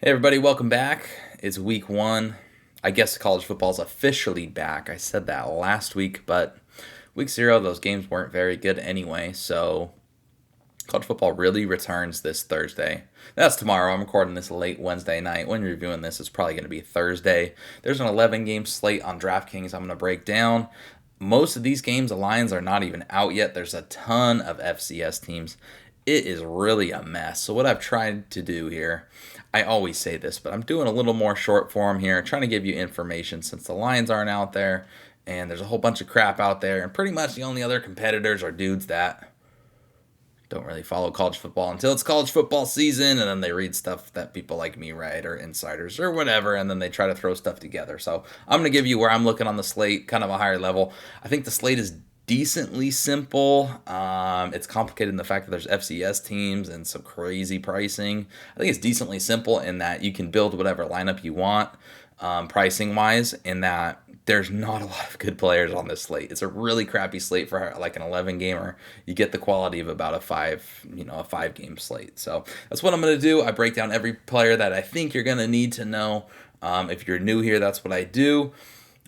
Hey everybody, welcome back. It's week one. I guess college football's officially back. I said that last week, but week zero, those games weren't very good anyway. So college football really returns this Thursday. That's tomorrow. I'm recording this late Wednesday night. When you're reviewing this, it's probably going to be Thursday. There's an 11 game slate on DraftKings I'm going to break down. Most of these games, the lines are not even out yet. There's a ton of FCS teams. It is really a mess. So what I've tried to do here, I always say this, but I'm doing a little more short form here, trying to give you information since the lines aren't out there and there's a whole bunch of crap out there, and pretty much the only other competitors are dudes that don't really follow college football until it's college football season, and then they read stuff that people like me write or insiders or whatever, and then they try to throw stuff together. So I'm going to give you where I'm looking on the slate, kind of a higher level. I think the slate is decently simple. It's complicated in the fact that there's FCS teams and some crazy pricing. I think it's decently simple in that you can build whatever lineup you want, pricing wise, in that there's not a lot of good players on this slate. It's a really crappy slate for like an 11 gamer. You get the quality of about a 5 game slate. So that's what I'm going to do. I break down every player that I think you're going to need to know. If you're new here, that's what I do.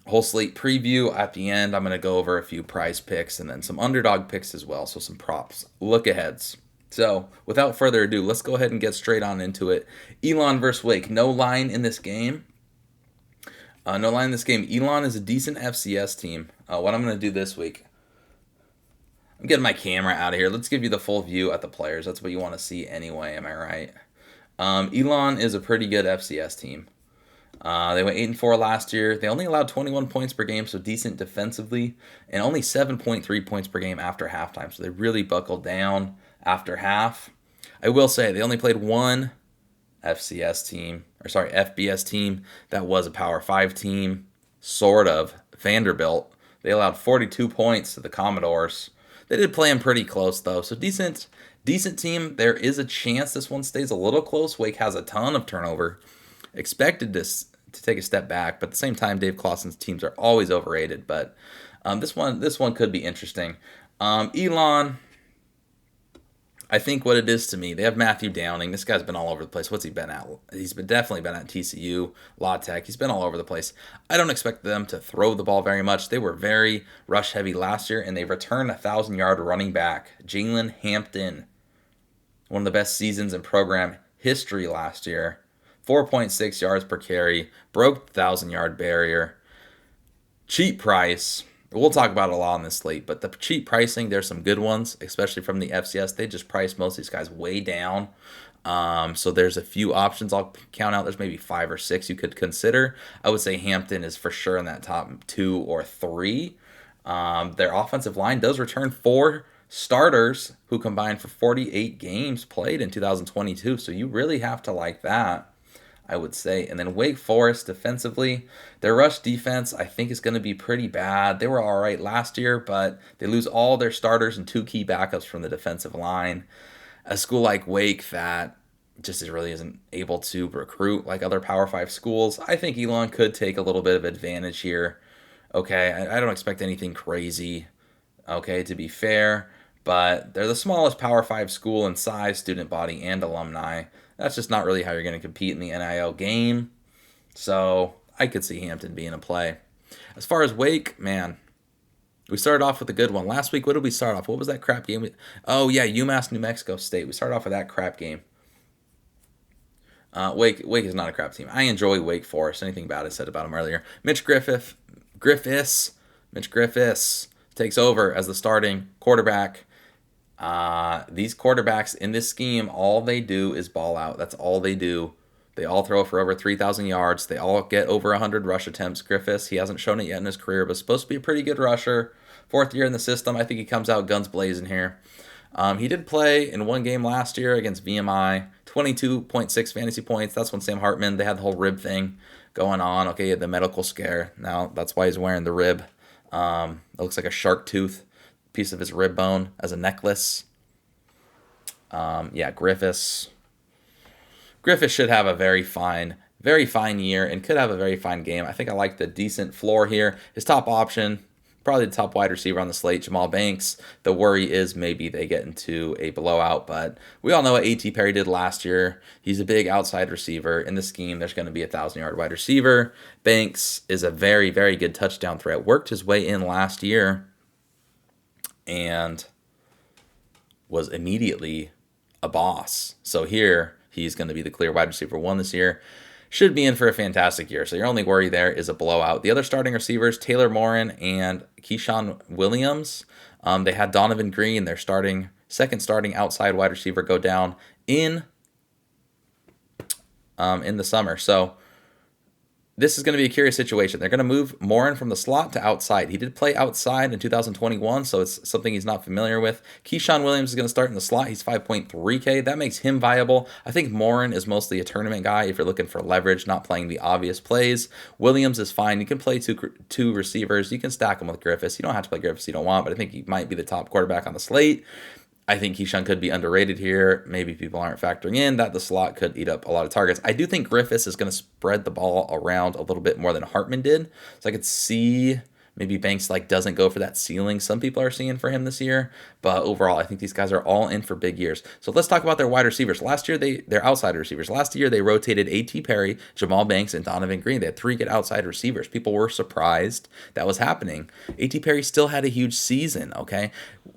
Whole slate preview at the end. I'm going to go over a few prize picks and then some underdog picks as well. So some props, look aheads. So without further ado, let's go ahead and get straight on into it. ELON versus Wake. No line in this game. No line in this game. ELON is a decent FCS team. What I'm going to do this week, I'm getting my camera out of here. Let's give you the full view at the players. That's what you want to see anyway, am I right? ELON is a pretty good FCS team. They went 8-4 last year. They only allowed 21 points per game, so decent defensively, and only 7.3 points per game after halftime. So they really buckled down after half. I will say they only played one FBS team that was a Power 5 team, sort of, Vanderbilt. They allowed 42 points to the Commodores. They did play them pretty close, though, so decent team. There is a chance this one stays a little close. Wake has a ton of turnover. Expected this to take a step back, but at the same time, Dave Clawson's teams are always overrated. But this one could be interesting. Elon, I think what it is to me, they have Matthew Downing. This guy's been all over the place. What's he been at? He's definitely been at TCU, La Tech. He's been all over the place. I don't expect them to throw the ball very much. They were very rush heavy last year, and they returned a 1,000-yard running back, Jalen Hampton. One of the best seasons in program history last year. 4.6 yards per carry, broke the 1,000-yard barrier. Cheap price. We'll talk about it a lot on this slate, but the cheap pricing, there's some good ones, especially from the FCS. They just price most of these guys way down. So there's a few options I'll count out. There's maybe 5 or 6 you could consider. I would say Hampton is for sure in that top 2 or 3. Their offensive line does return 4 starters who combined for 48 games played in 2022. So you really have to like that, I would say. And then Wake Forest defensively, their rush defense I think is going to be pretty bad. They were all right last year, but they lose all their starters and 2 key backups from the defensive line. A school like Wake that just really isn't able to recruit like other Power 5 schools. I think Elon could take a little bit of advantage here. Okay, I don't expect anything crazy, okay, to be fair, but they're the smallest Power 5 school in size, student body, and alumni. That's just not really how you're going to compete in the NIL game. So I could see Hampton being a play. As far as Wake, man, we started off with a good one. Last week, what did we start off? What was that crap game? Oh, yeah, UMass New Mexico State. We started off with that crap game. Wake is not a crap team. I enjoy Wake Forest. Anything bad I said about them earlier. Mitch Griffiths takes over as the starting quarterback. These quarterbacks in this scheme, all they do is ball out. That's all they do. They all throw for over 3,000 yards. They all get over 100 rush attempts. Griffiths, he hasn't shown it yet in his career, but supposed to be a pretty good rusher. 4th year in the system. I think he comes out guns blazing here. He did play in one game last year against VMI. 22.6 fantasy points. That's when Sam Hartman, they had the whole rib thing going on. Okay, he had the medical scare. Now that's why he's wearing the rib. It looks like a shark tooth, piece of his rib bone as a necklace. Griffiths should have a very fine year and could have a very fine game. I think I like the decent floor here. His top option, Probably the top wide receiver on the slate, Jamal Banks. The worry is maybe they get into a blowout, but we all know what A.T. Perry did last year. He's a big outside receiver. In the scheme, there's going to be a 1,000-yard wide receiver. Banks is a very, very good touchdown threat. Worked his way in last year and was immediately a boss. So here, he's going to be the clear wide receiver 1 this year. Should be in for a fantastic year. So your only worry there is a blowout. The other starting receivers, Taylor Morin and Keyshawn Williams, they had Donovan Green, their second starting outside wide receiver, go down in the summer. So this is going to be a curious situation. They're going to move Morin from the slot to outside. He did play outside in 2021, so it's something he's not familiar with. Keyshawn Williams is going to start in the slot. He's 5.3K. That makes him viable. I think Morin is mostly a tournament guy if you're looking for leverage, not playing the obvious plays. Williams is fine. You can play two receivers. You can stack him with Griffiths. You don't have to play Griffiths you don't want, but I think he might be the top quarterback on the slate. I think Keyshawn could be underrated here. Maybe people aren't factoring in that the slot could eat up a lot of targets. I do think Griffiths is going to spread the ball around a little bit more than Hartman did. So I could see maybe Banks doesn't go for that ceiling some people are seeing for him this year. But overall, I think these guys are all in for big years. So let's talk about their wide receivers. Last year, they're outside receivers. Last year, they rotated A.T. Perry, Jamal Banks, and Donovan Green. They had 3 good outside receivers. People were surprised that was happening. A.T. Perry still had a huge season, okay?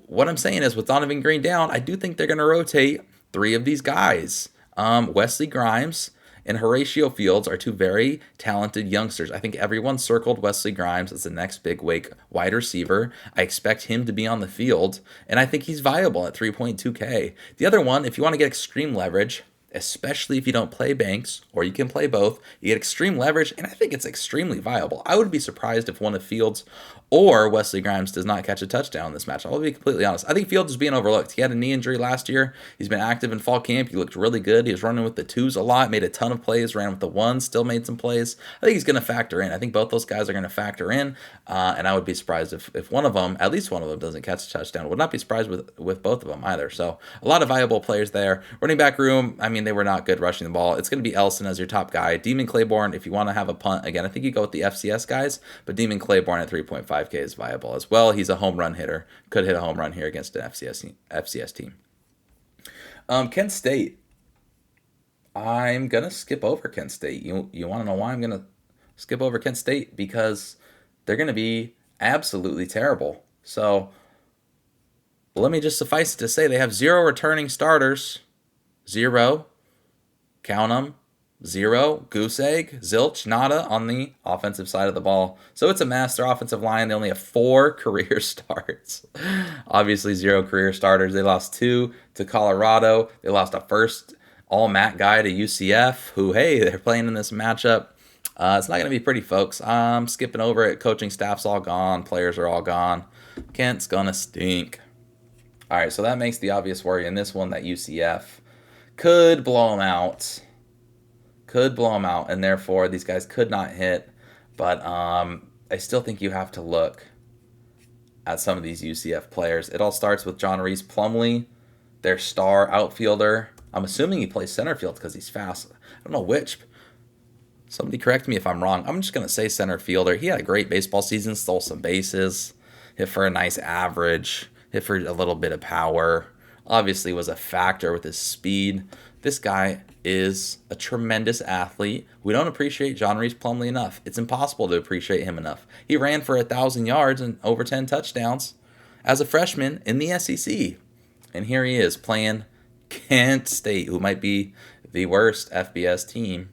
What I'm saying is with Donovan Green down, I do think they're going to rotate 3 of these guys. Wesley Grimes and Horatio Fields are 2 very talented youngsters. I think everyone circled Wesley Grimes as the next big wide receiver. I expect him to be on the field, and I think he's viable at 3.2K. The other one, if you want to get extreme leverage, especially if you don't play Banks, or you can play both, you get extreme leverage, and I think it's extremely viable. I would be surprised if one of Fields or Wesley Grimes does not catch a touchdown in this match. I'll be completely honest. I think Fields is being overlooked. He had a knee injury last year. He's been active in fall camp. He looked really good. He was running with the 2s a lot, made a ton of plays, ran with the 1s, still made some plays. I think he's going to factor in. I think both those guys are going to factor in, and I would be surprised if one of them, at least one of them, doesn't catch a touchdown. Would not be surprised with both of them either. So a lot of viable players there. Running back room, I mean, they were not good rushing the ball. It's going to be Elson as your top guy. Demon Claiborne, if you want to have a punt, again, I think you go with the FCS guys, but Demon Claiborne at 3.5K is viable as well. He's a home run hitter. Could hit a home run here against an FCS team. Kent State. I'm going to skip over Kent State. You want to know why I'm going to skip over Kent State? Because they're going to be absolutely terrible. So let me just suffice it to say they have 0 returning starters. 0. Count them. 0, goose egg, zilch, nada on the offensive side of the ball. So it's a mess. Their offensive line, they only have 4 career starts. Obviously, 0 career starters. They lost 2 to Colorado. They lost a first all-MAC guy to UCF, who, hey, they're playing in this matchup. It's not going to be pretty, folks. I'm skipping over it. Coaching staff's all gone. Players are all gone. Kent's going to stink. All right, so that makes the obvious worry in this one that UCF could blow them out. And therefore these guys could not hit. But I still think you have to look at some of these UCF players. It all starts with John Reese Plumlee, their star outfielder. I'm assuming he plays center field because he's fast. I don't know which. Somebody correct me if I'm wrong. I'm just going to say center fielder. He had a great baseball season, stole some bases, hit for a nice average, hit for a little bit of power. Obviously was a factor with his speed. This guy is a tremendous athlete. We don't appreciate John Reese Plumlee enough. It's impossible to appreciate him enough. He ran for 1,000 yards and over 10 touchdowns as a freshman in the SEC. And here he is playing Kent State, who might be the worst FBS team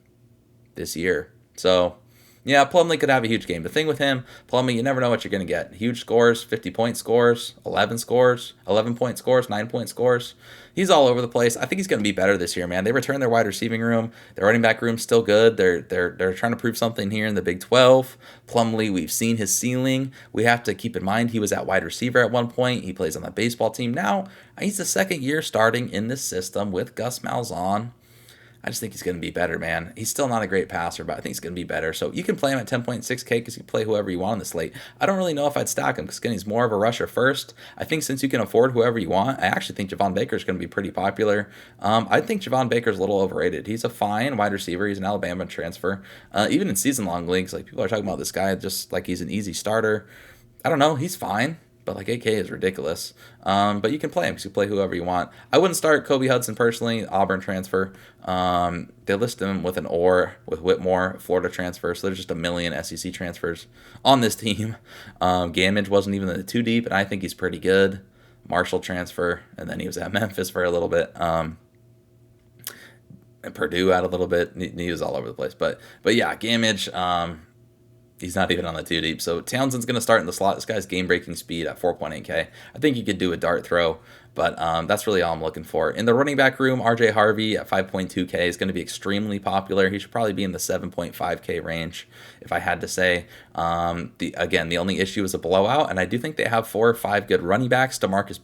this year. So, yeah, Plumlee could have a huge game. The thing with him, Plumlee, you never know what you're going to get. Huge scores, 50-point scores, 11 scores, 11-point scores, 9-point scores. He's all over the place. I think he's going to be better this year, man. They returned their wide receiving room. Their running back room's still good. They're trying to prove something here in the Big 12. Plumlee, we've seen his ceiling. We have to keep in mind he was at wide receiver at one point. He plays on the baseball team now. He's the second year starting in this system with Gus Malzahn. I just think he's going to be better, man. He's still not a great passer, but I think he's going to be better. So you can play him at 10.6K because you can play whoever you want on the slate. I don't really know if I'd stack him because, again, he's more of a rusher first. I think since you can afford whoever you want, I actually think Javon Baker is going to be pretty popular. I think Javon Baker's a little overrated. He's a fine wide receiver. He's an Alabama transfer. Even in season-long leagues, like people are talking about this guy just like he's an easy starter. I don't know. He's fine, but like 8K is ridiculous. But you can play him because you play whoever you want. I wouldn't start Kobe Hudson personally. Auburn transfer. They list him with an or with Whitmore, Florida transfer. So there's just a million SEC transfers on this team. Gamage wasn't even the 2 deep, and I think he's pretty good. Marshall transfer, and then he was at Memphis for a little bit. And Purdue out a little bit. He was all over the place. But yeah, Gamage. He's not even on the 2 deep. So Townsend's going to start in the slot. This guy's game-breaking speed at 4.8K. I think he could do a dart throw, but that's really all I'm looking for. In the running back room, RJ Harvey at 5.2K is going to be extremely popular. He should probably be in the 7.5K range, if I had to say. The only issue is a blowout, and I do think they have 4 or 5 good running backs. DeMarcus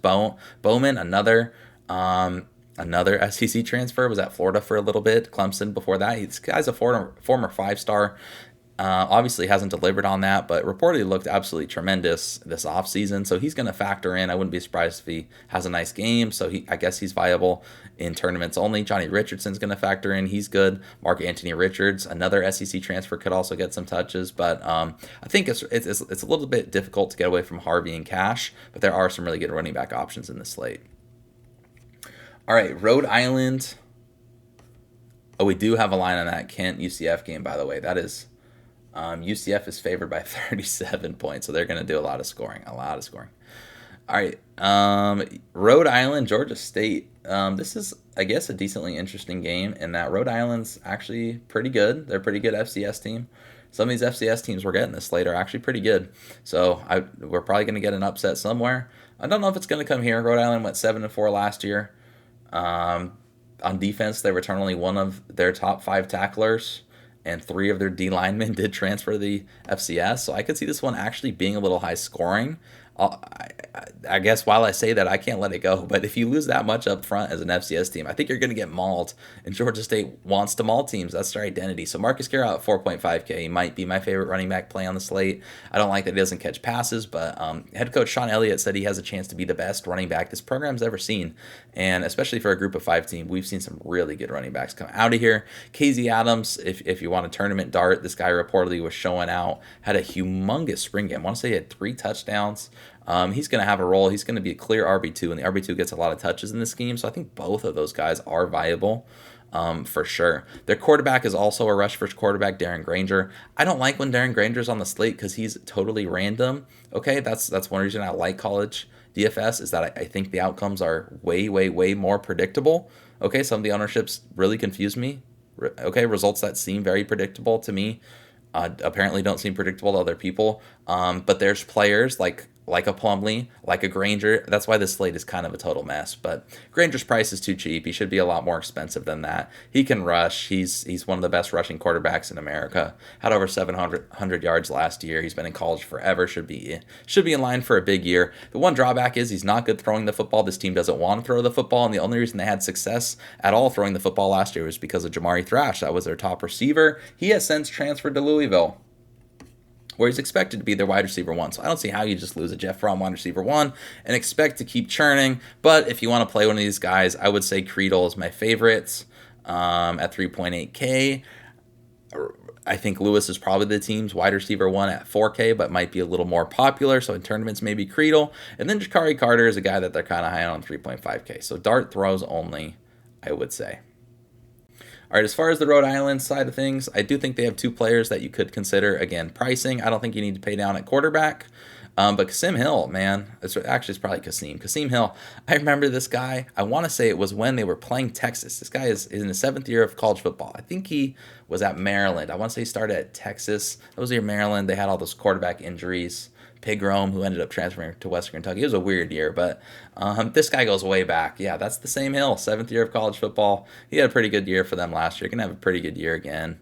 Bowman, another SEC transfer, was at Florida for a little bit. Clemson before that. This guy's a former 5-star. Obviously hasn't delivered on that, but reportedly looked absolutely tremendous this offseason. So he's going to factor in. I wouldn't be surprised if he has a nice game. So I guess he's viable in tournaments only. Johnny Richardson's going to factor in. He's good. Mark Anthony Richards, another SEC transfer, could also get some touches. But I think it's a little bit difficult to get away from Harvey and Cash, but there are some really good running back options in this slate. All right, Rhode Island. Oh, we do have a line on that Kent UCF game, by the way. That is... UCF is favored by 37 points, so they're going to do a lot of scoring. All right, Rhode Island, Georgia State. This is, I guess, a decently interesting game in that Rhode Island's actually pretty good. They're a pretty good FCS team. Some of these FCS teams we're getting this slate are actually pretty good. So we're probably going to get an upset somewhere. I don't know if it's going to come here. Rhode Island went 7-4 last year. On defense, they returned only one of their top 5 tacklers, and 3 of their D linemen did transfer to the FCS. So I could see this one actually being a little high scoring. I guess while I say that, I can't let it go. But if you lose that much up front as an FCS team, I think you're going to get mauled. And Georgia State wants to maul teams. That's their identity. So Marcus Carroll at 4.5K. He might be my favorite running back play on the slate. I don't like that he doesn't catch passes, but head coach Sean Elliott said he has a chance to be the best running back this program's ever seen. And especially for a group of 5 team, we've seen some really good running backs come out of here. KZ Adams, if you want a tournament dart, this guy reportedly was showing out, had a humongous spring game. I want to say he had 3 touchdowns. He's going to have a role. He's going to be a clear RB2, and the RB2 gets a lot of touches in this scheme. So I think both of those guys are viable for sure. Their quarterback is also a rush first quarterback, Darren Granger. I don't like when Darren Granger's on the slate because he's totally random. Okay, that's one reason I like college DFS is that I think the outcomes are way, way, way more predictable. Okay, some of the ownerships really confuse me. Okay, results that seem very predictable to me apparently don't seem predictable to other people. But there's players like a Plumlee, like a Granger. That's why this slate is kind of a total mess. But Granger's price is too cheap. He should be a lot more expensive than that. He can rush. He's one of the best rushing quarterbacks in America. Had over 700 yards last year. He's been in college forever. Should be in line for a big year. The one drawback is he's not good throwing the football. This team doesn't want to throw the football, and the only reason they had success at all throwing the football last year was because of Jamari Thrash. That was their top receiver. He has since transferred to Louisville, where he's expected to be their wide receiver 1. So I don't see how you just lose a Jeff Fromm wide receiver 1 and expect to keep churning. But if you want to play one of these guys, I would say Creedle is my favorite at 3.8K. I think Lewis is probably the team's wide receiver 1 at 4K, but might be a little more popular. So in tournaments, maybe Creedle. And then Jakari Carter is a guy that they're kind of high on 3.5K. So dart throws only, I would say. All right, as far as the Rhode Island side of things, I do think they have 2 players that you could consider. Again, pricing, I don't think you need to pay down at quarterback. But Kasim Hill, man, it's probably Kasim Hill. I remember this guy. I want to say it was when they were playing Texas. This guy is in the 7th year of college football. I think he was at Maryland. I want to say he started at Texas. That was the year Maryland. They had all those quarterback injuries. Pigrom, who ended up transferring to Western Kentucky. It was a weird year, but this guy goes way back. Yeah, that's the same Hill, 7th year of college football. He had a pretty good year for them last year. Going to have a pretty good year again.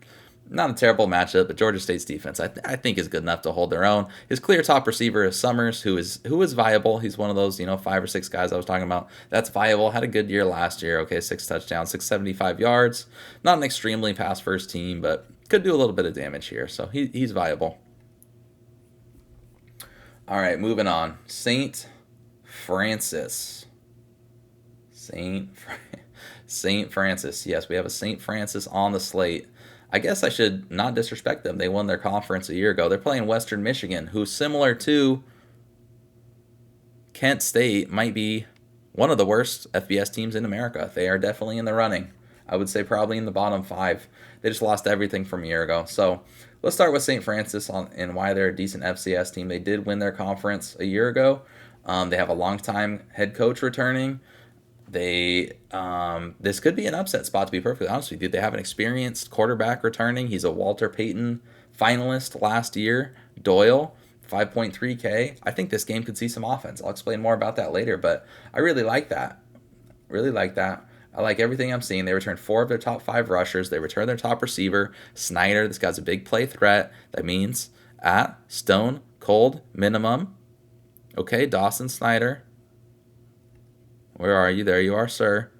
Not a terrible matchup, but Georgia State's defense I think is good enough to hold their own. His clear top receiver is Summers, who is viable. He's one of those 5 or 6 guys I was talking about that's viable. Had a good year last year. Okay, 6 touchdowns, 675 yards. Not an extremely pass first team, but could do a little bit of damage here. So he's viable. All right, moving on. St. Francis. St. Francis. Yes, we have a St. Francis on the slate. I guess I should not disrespect them. They won their conference a year ago. They're playing Western Michigan, who's similar to Kent State might be one of the worst FBS teams in America. They are definitely in the running. I would say probably in the bottom 5. They just lost everything from a year ago. So let's start with St. Francis and why they're a decent FCS team. They did win their conference a year ago. They have a longtime head coach returning. This could be an upset spot, to be perfectly honest with you. They have an experienced quarterback returning. He's a Walter Payton finalist last year. Doyle, 5.3K. I think this game could see some offense. I'll explain more about that later, but I really like that. Really like that. I like everything I'm seeing. They returned 4 of their top 5 rushers. They returned their top receiver, Snyder. This guy's a big play threat. That means at Stone Cold minimum. Okay, Dawson Snyder. Where are you? There you are, sir.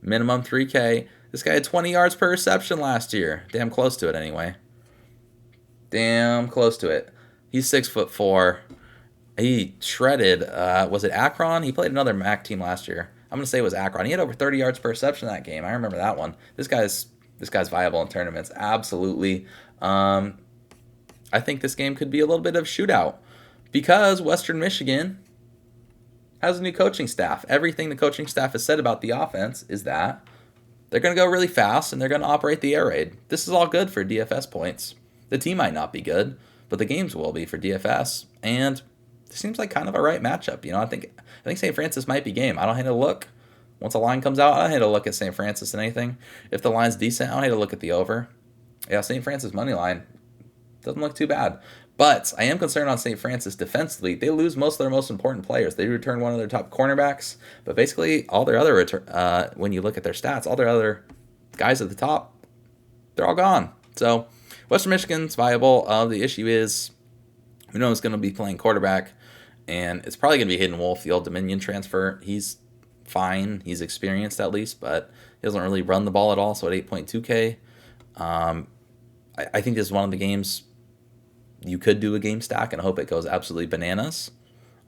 Minimum 3K. This guy had 20 yards per reception last year. Damn close to it anyway. Damn close to it. He's 6'4". He shredded, was it Akron? He played another MAC team last year. I'm going to say it was Akron. He had over 30 yards per reception in that game. I remember that one. This guy's viable in tournaments. Absolutely. I think this game could be a little bit of a shootout because Western Michigan has a new coaching staff. Everything the coaching staff has said about the offense is that they're going to go really fast and they're going to operate the air raid. This is all good for DFS points. The team might not be good, but the games will be for DFS. And it seems like kind of a right matchup. I think St. Francis might be game. I don't hate a look. Once a line comes out, I don't hate a look at St. Francis and anything. If the line's decent, I don't hate a look at the over. Yeah, St. Francis money line doesn't look too bad. But I am concerned on St. Francis defensively. They lose most of their most important players. They return one of their top cornerbacks, but basically all their other when you look at their stats, all their other guys at the top, they're all gone. So Western Michigan's viable. The issue is we know it's going to be playing quarterback, and it's probably going to be Hayden Wolf, the Old Dominion transfer. He's fine. He's experienced at least, but he doesn't really run the ball at all. So at 8.2K, I think this is one of the games you could do a game stack and hope it goes absolutely bananas.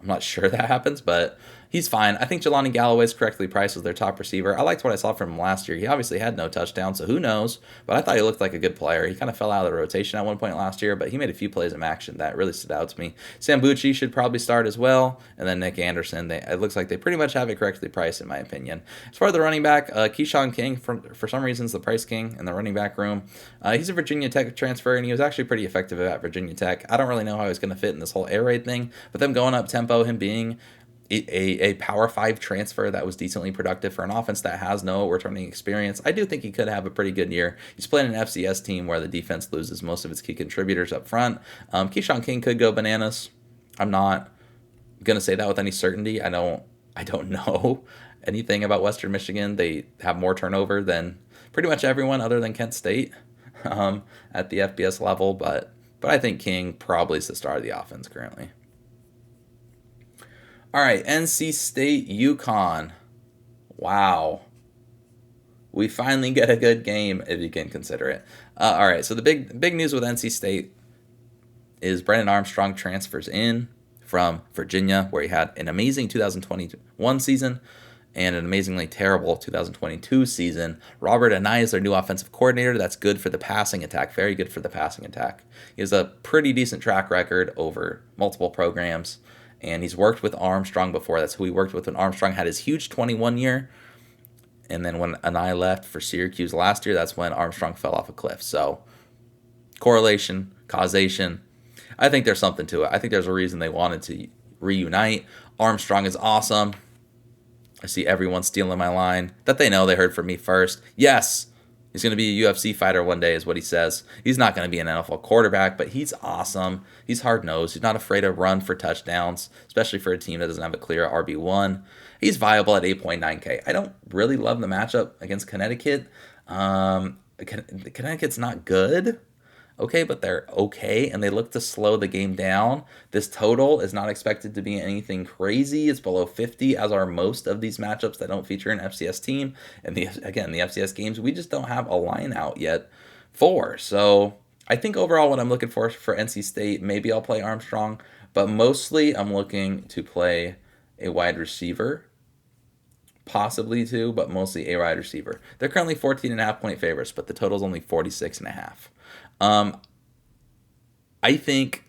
I'm not sure that happens, but he's fine. I think Jelani Galloway is correctly priced as their top receiver. I liked what I saw from him last year. He obviously had no touchdown, so who knows? But I thought he looked like a good player. He kind of fell out of the rotation at one point last year, but he made a few plays in action that really stood out to me. Sam Bucci should probably start as well, and then Nick Anderson. It looks like they pretty much have it correctly priced, in my opinion. As far as the running back, Keyshawn King, for some reason, is the price king in the running back room. He's a Virginia Tech transfer, and he was actually pretty effective at Virginia Tech. I don't really know how he's going to fit in this whole air raid thing, but them going up tempo, him being a Power 5 transfer that was decently productive for an offense that has no returning experience, I do think he could have a pretty good year. He's playing an FCS team where the defense loses most of its key contributors up front. Keyshawn King could go bananas. I'm not going to say that with any certainty. I don't know anything about Western Michigan. They have more turnover than pretty much everyone other than Kent State at the FBS level, but I think King probably is the star of the offense currently. All right, NC State, UConn. Wow. We finally get a good game, if you can consider it. All right, so the big news with NC State is Brennan Armstrong transfers in from Virginia, where he had an amazing 2021 season and an amazingly terrible 2022 season. Robert Anae is their new offensive coordinator. That's good for the passing attack, very good for the passing attack. He has a pretty decent track record over multiple programs. And he's worked with Armstrong before. That's who he worked with when Armstrong had his huge 21 year. And then when Anae left for Syracuse last year, that's when Armstrong fell off a cliff. So correlation, causation, I think there's something to it. I think there's a reason they wanted to reunite. Armstrong is awesome. I see everyone stealing my line that they know they heard from me first. Yes, he's going to be a UFC fighter one day is what he says. He's not going to be an NFL quarterback, but he's awesome. He's hard-nosed. He's not afraid to run for touchdowns, especially for a team that doesn't have a clear RB1. He's viable at 8.9K. I don't really love the matchup against Connecticut. Connecticut's not good. Okay, but they're okay, and they look to slow the game down. This total is not expected to be anything crazy. It's below 50, as are most of these matchups that don't feature an FCS team. And the FCS games, we just don't have a line out yet for. So I think overall what I'm looking for NC State, maybe I'll play Armstrong, but mostly I'm looking to play a wide receiver. Possibly two, but mostly a wide receiver. They're currently 14.5 point favorites, but the total's only 46.5. I think,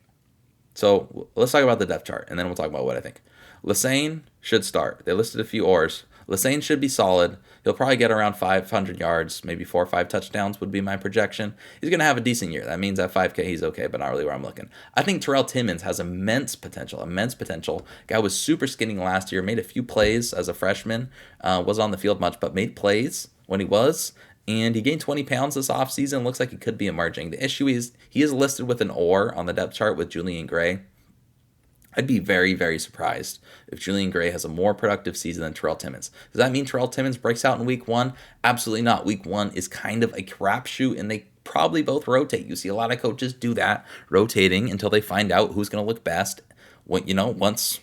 so let's talk about the depth chart, and then we'll talk about what I think. Lassane should start. They listed a few ors. Lassane should be solid. He'll probably get around 500 yards, maybe 4 or 5 touchdowns would be my projection. He's going to have a decent year. That means at 5K he's okay, but not really where I'm looking. I think Terrell Timmons has immense potential. Guy was super skinny last year, made a few plays as a freshman, wasn't on the field much, but made plays when he was. And he gained 20 pounds this offseason. Looks like he could be emerging. The issue is he is listed with an or on the depth chart with Julian Gray. I'd be very, very surprised if Julian Gray has a more productive season than Terrell Timmons. Does that mean Terrell Timmons breaks out in week 1? Absolutely not. Week 1 is kind of a crapshoot, and they probably both rotate. You see a lot of coaches do that, rotating until they find out who's going to look best. When, once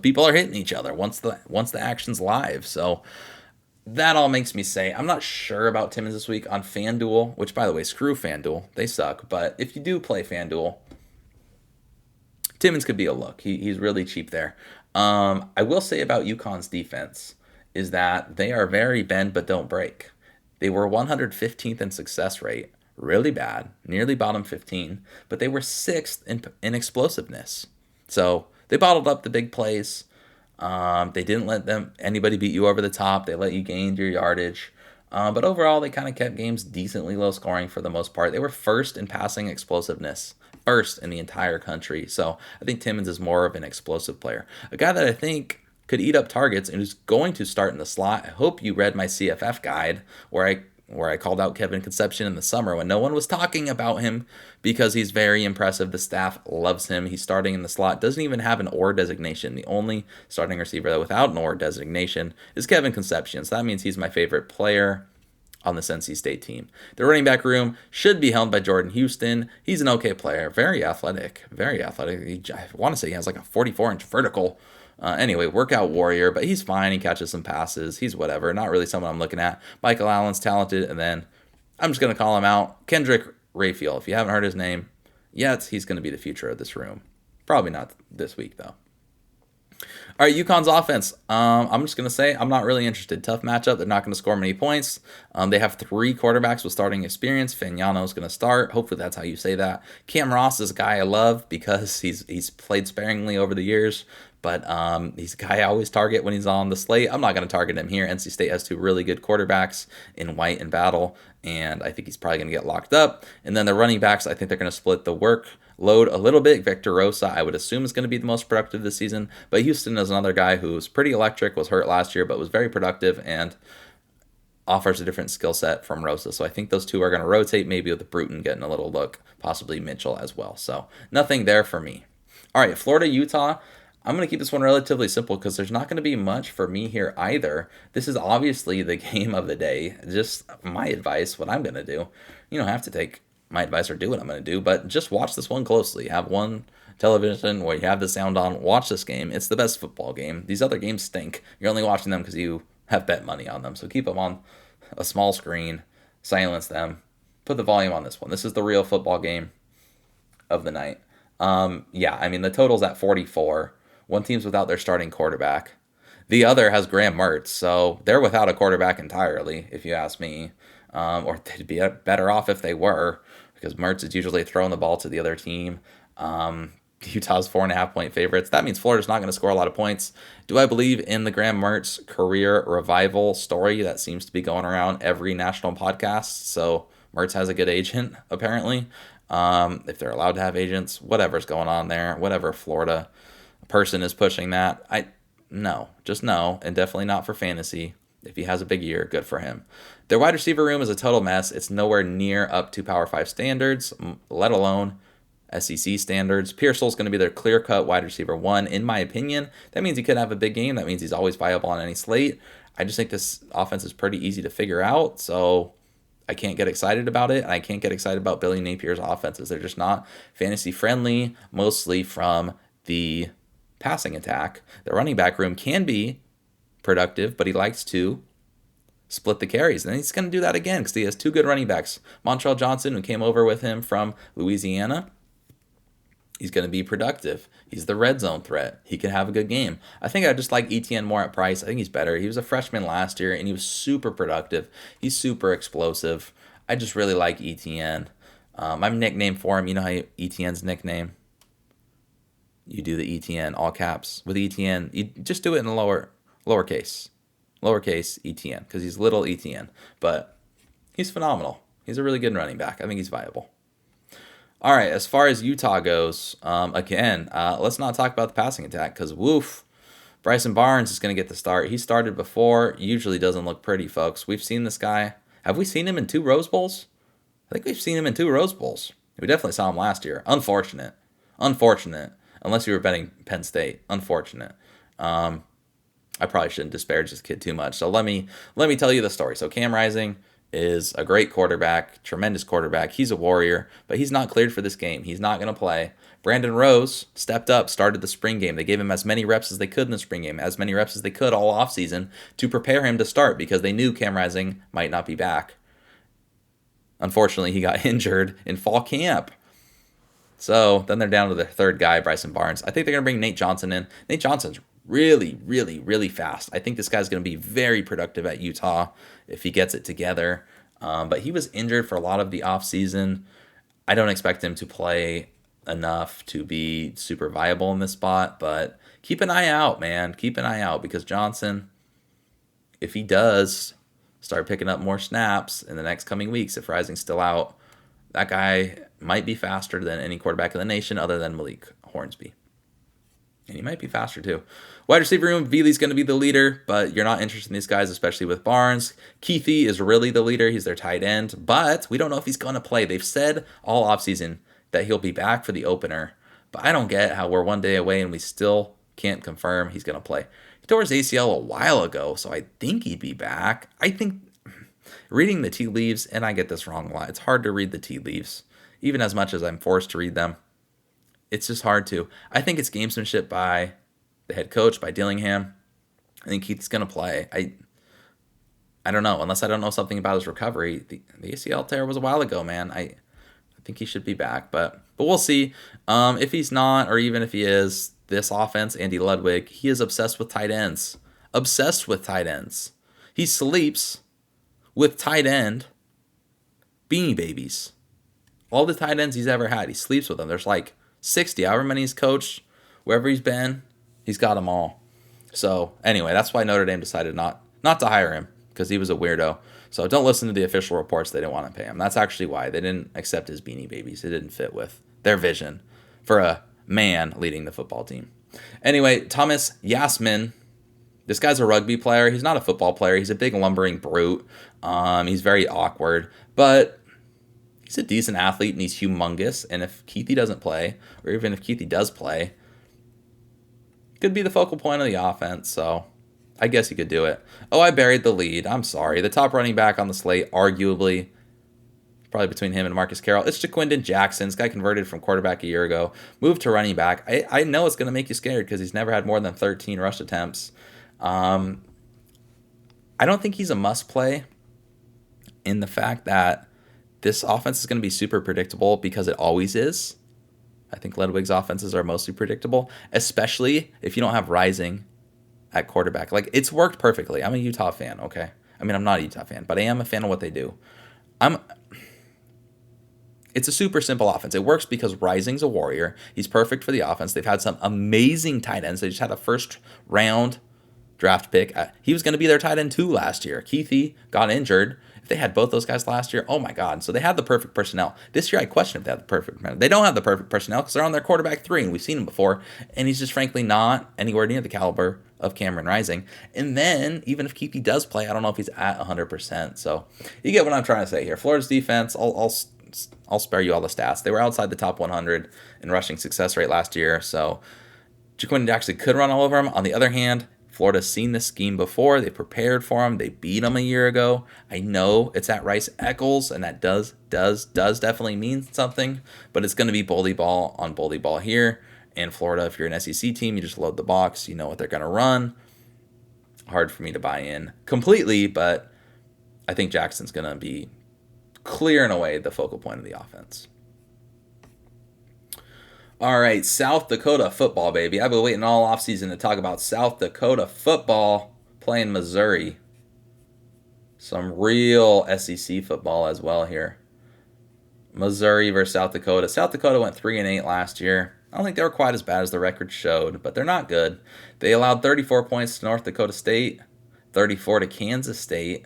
people are hitting each other, once the action's live. So that all makes me say I'm not sure about Timmons this week on FanDuel, which, by the way, screw FanDuel. They suck. But if you do play FanDuel, Timmons could be a look. He's really cheap there. I will say about UConn's defense is that they are very bend but don't break. They were 115th in success rate, really bad, nearly bottom 15, but they were 6th in explosiveness. So they bottled up the big plays. They didn't let anybody beat you over the top. They let you gain your yardage. But overall, they kind of kept games decently low scoring for the most part. They were first in passing explosiveness, first in the entire country. So I think Timmons is more of an explosive player. A guy that I think could eat up targets and who's going to start in the slot. I hope you read my CFF guide where I called out Kevin Concepcion in the summer when no one was talking about him because he's very impressive. The staff loves him. He's starting in the slot. Doesn't even have an OR designation. The only starting receiver without an OR designation is Kevin Concepcion. So that means he's my favorite player on this NC State team. The running back room should be held by Jordan Houston. He's an okay player. Very athletic. Very athletic. I want to say he has like a 44-inch vertical. Anyway, workout warrior, but he's fine. He catches some passes. He's whatever. Not really someone I'm looking at. Michael Allen's talented. And then I'm just going to call him out. Kendrick Rayfield. If you haven't heard his name yet, he's going to be the future of this room. Probably not this week, though. All right, UConn's offense. I'm just going to say I'm not really interested. Tough matchup. They're not going to score many points. They have 3 quarterbacks with starting experience. Fagnano's going to start. Hopefully that's how you say that. Cam Ross is a guy I love because he's played sparingly over the years. But he's a guy I always target when he's on the slate. I'm not going to target him here. NC State has 2 really good quarterbacks in White and Battle, and I think he's probably going to get locked up. And then the running backs, I think they're going to split the workload a little bit. Victor Rosa, I would assume, is going to be the most productive this season. But Houston is another guy who's pretty electric, was hurt last year, but was very productive and offers a different skill set from Rosa. So I think those 2 are going to rotate, maybe with Bruton getting a little look, possibly Mitchell as well. So nothing there for me. All right, Florida, Utah. I'm going to keep this one relatively simple because there's not going to be much for me here either. This is obviously the game of the day. Just my advice, what I'm going to do. You don't have to take my advice or do what I'm going to do, but just watch this one closely. Have one television where you have the sound on. Watch this game. It's the best football game. These other games stink. You're only watching them because you have bet money on them. So keep them on a small screen. Silence them. Put the volume on this one. This is the real football game of the night. The total's at 44. One team's without their starting quarterback. The other has Graham Mertz, so they're without a quarterback entirely, if you ask me. Or they'd be better off if they were, because Mertz is usually throwing the ball to the other team. Utah's 4.5-point favorites. That means Florida's not going to score a lot of points. Do I believe in the Graham Mertz career revival story that seems to be going around every national podcast? So Mertz has a good agent, apparently. If they're allowed to have agents, whatever's going on there, whatever Florida person is pushing that, no, and definitely not for fantasy. If he has a big year, good for him. Their wide receiver room is a total mess. It's nowhere near up to Power 5 standards, let alone SEC standards. Pearsall's going to be their clear-cut wide receiver 1, in my opinion. That means he could have a big game. That means he's always viable on any slate. I just think this offense is pretty easy to figure out, so I can't get excited about it, and I can't get excited about Billy Napier's offenses. They're just not fantasy-friendly, mostly from the passing attack. The running back room can be productive, but he likes to split the carries, and he's going to do that again because he has 2 good running backs. Montrell Johnson, who came over with him from Louisiana, he's going to be productive. He's the red zone threat. He can have a good game. I think I just like ETN more at price. I think he's better. He was a freshman last year, and he was super productive. He's super explosive. I just really like ETN. My nickname for him, you know how ETN's nickname? you do the ETN, all caps. With ETN, you just do it in lowercase ETN, because he's little ETN. But he's phenomenal. He's a really good running back. I think he's viable. All right, as far as Utah goes, again, let's not talk about the passing attack, because woof, Bryson Barnes is going to get the start. He started before. Usually doesn't look pretty, folks. We've seen this guy. Have we seen him in 2 Rose Bowls? I think we've seen him in 2 Rose Bowls. We definitely saw him last year. Unfortunate. Unless you were betting Penn State. Unfortunate. I probably shouldn't disparage this kid too much. So let me tell you the story. So Cam Rising is a great quarterback, tremendous quarterback. He's a warrior, but he's not cleared for this game. He's not going to play. Brandon Rose stepped up, started the spring game. They gave him as many reps as they could in the spring game, as many reps as they could all offseason to prepare him to start, because they knew Cam Rising might not be back. Unfortunately, he got injured in fall camp. So then they're down to their third guy, Bryson Barnes. I think they're going to bring Nate Johnson in. Nate Johnson's really, really, really fast. I think this guy's going to be very productive at Utah if he gets it together. But he was injured for a lot of the offseason. I don't expect him to play enough to be super viable in this spot, but keep an eye out, man. Keep an eye out, because Johnson, if he does start picking up more snaps in the next coming weeks, if Rising's still out, that guy might be faster than any quarterback in the nation other than Malik Hornsby. And he might be faster too. Wide receiver room, Veely's going to be the leader, but you're not interested in these guys, especially with Barnes. Keithy is really the leader. He's their tight end, but we don't know if he's going to play. They've said all offseason that he'll be back for the opener, but I don't get how we're one day away and we still can't confirm he's going to play. He tore his ACL a while ago, so I think he'd be back. I think reading the tea leaves, and I get this wrong a lot, it's hard to read the tea leaves, even as much as I'm forced to read them. It's just hard to. I think it's gamesmanship by the head coach, by Dillingham. I think Keith's going to play. I don't know, unless I don't know something about his recovery. The ACL tear was a while ago, man. I think he should be back, but we'll see. If he's not, or even if he is, this offense, Andy Ludwig, he is obsessed with tight ends. Obsessed with tight ends. He sleeps with tight end beanie babies. All the tight ends he's ever had, he sleeps with them. There's like 60, however many he's coached, wherever he's been, he's got them all. So anyway, that's why Notre Dame decided not to hire him, because he was a weirdo. So don't listen to the official reports. They didn't want to pay him. That's actually why. They didn't accept his beanie babies. It didn't fit with their vision for a man leading the football team. Anyway, Thomas Yasmin. This guy's a rugby player. He's not a football player. He's a big lumbering brute. He's very awkward, but he's a decent athlete and he's humongous. And if Keithy doesn't play, or even if Keithy does play, could be the focal point of the offense. So I guess he could do it. Oh, I buried the lead. I'm sorry. The top running back on the slate, arguably, probably between him and Marcus Carroll, it's Jaquindon Jackson. This guy converted from quarterback a year ago, moved to running back. I know it's going to make you scared because he's never had more than 13 rush attempts. I don't think he's a must play in the fact that this offense is going to be super predictable, because it always is. I think Ludwig's offenses are mostly predictable, especially if you don't have Rising at quarterback. Like, it's worked perfectly. I'm a Utah fan, okay? I mean, I'm not a Utah fan, but I am a fan of what they do. It's a super simple offense. It works because Rising's a warrior. He's perfect for the offense. They've had some amazing tight ends. They just had a first round draft pick. He was going to be their tight end too last year. Keithy got injured. If they had both those guys last year, oh my God. So they had the perfect personnel. This year I question if they have the perfect personnel. They don't have the perfect personnel because they're on their quarterback 3, and we've seen him before, and he's just frankly not anywhere near the caliber of Cameron Rising. And then even if Keithy does play, I don't know if he's at 100%. So you get what I'm trying to say here. Florida's defense, I'll spare you all the stats. They were outside the top 100 in rushing success rate last year, so Jaquindon actually could run all over him. On the other hand, Florida's seen this scheme before. They prepared for him. They beat him a year ago. I know it's at Rice Eccles, and that does definitely mean something, but it's going to be bully ball on bully ball here. And Florida, if you're an SEC team, you just load the box. You know what they're going to run. Hard for me to buy in completely, but I think Jackson's going to be clearing away the focal point of the offense. All right, South Dakota football, baby. I've been waiting all offseason to talk about South Dakota football playing Missouri. Some real SEC football as well here. Missouri versus South Dakota. South Dakota went 3-8 last year. I don't think they were quite as bad as the record showed, but they're not good. They allowed 34 points to North Dakota State, 34 to Kansas State,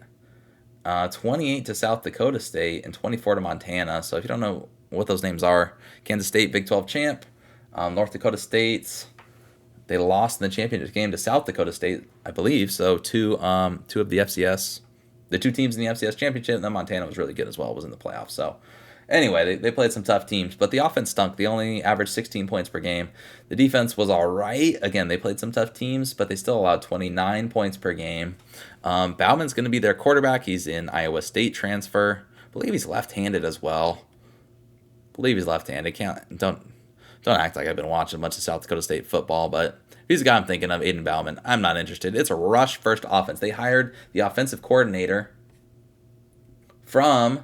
28 to South Dakota State, and 24 to Montana. So if you don't know what those names are, Kansas State, Big 12 champ, North Dakota State, they lost in the championship game to South Dakota State, I believe. So two of the FCS, the two teams in the FCS championship, and then Montana was really good as well, was in the playoffs. So anyway, they played some tough teams, but the offense stunk. They only averaged 16 points per game. The defense was all right. Again, they played some tough teams, but they still allowed 29 points per game. Bauman's going to be their quarterback. He's in Iowa State transfer. I believe he's left-handed as well. Don't act like I've been watching a bunch of South Dakota State football, but he's the guy I'm thinking of, Aiden Bauman. I'm not interested. It's a rush-first offense. They hired the offensive coordinator from,